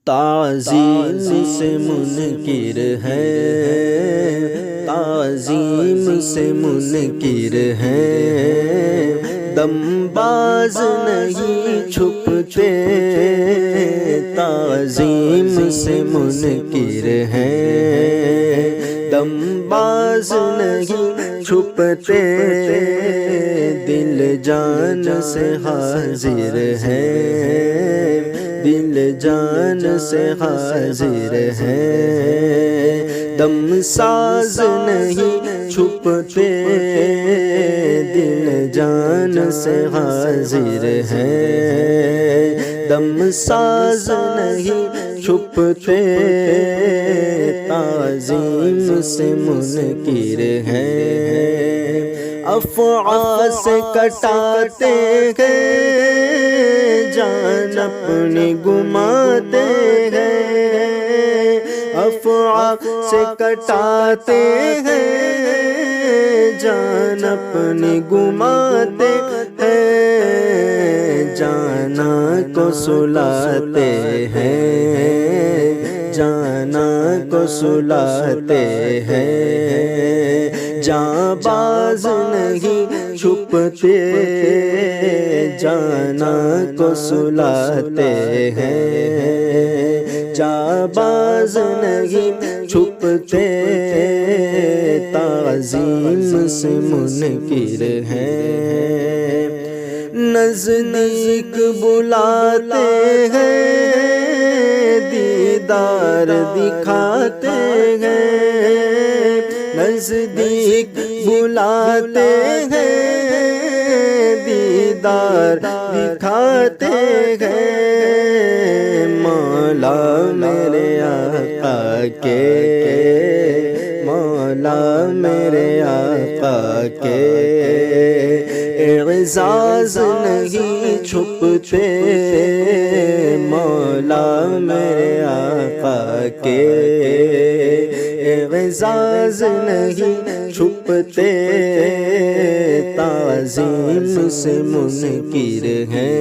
تعظیم سے منکر ہے، تعظیم سے منکر ہے، دم باز نہیں چھپتے، تعظیم سے منکر ہے، دم باز نہیں چھپتے، دل جان سے حاضر ہے، دل جان سے حاضر ہے، دم ساز نہیں چھپتے، دل جان سے حاضر ہے، دم ساز نہیں چھپتے، تعظیم سے منکر ہے، افعی سے کٹاتے ہیں، جان اپنی گماتے ہیں، افعی سے کٹاتے ہیں، جان اپنی گماتے ہیں، جانا کو سلاتے ہیں، جانا کو سلاتے ہیں، جاں باز نہیں چھپتے، جانا کو سلاتے ہیں، جاں باز نہیں چھپتے، تعظیم سے منکر ہے، نزدیک بلاتے ہیں، دیدار دکھاتے ہیں، نزدیک بلاتے ہیں، دیدار دکھاتے ہیں، مولا میرے آقا کے، مولا میرے آقا کے، اعزاز نہیں چھپتے، مولا میرے آقا کے، اعزاز نہیں چھپتے، تعظیم سے منکر ہے،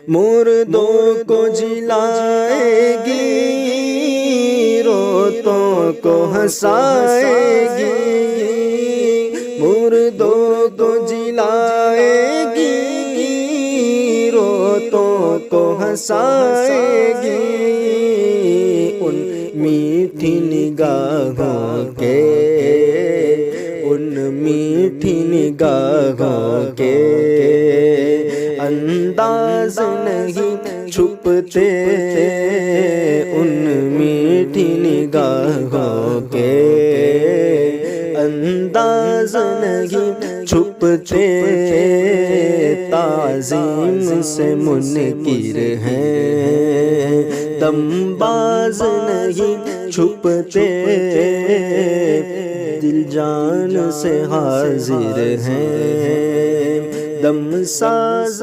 مردوں کو جلائے گی، روتوں کو ہنسائے گی، مردوں کو جلائے گی، روتوں کو ہنسائے گی، ان میٹھی نگاہوں کے، ان میٹھی نگاہوں کے، انداز نہیں چھپتے، ان میٹھی نگاہوں کے، انداز نہیں چھپتے، تعظیم سے منکر ہے، دم باز نہیں چھپتے، دل جان سے حاضر ہیں، دم ساز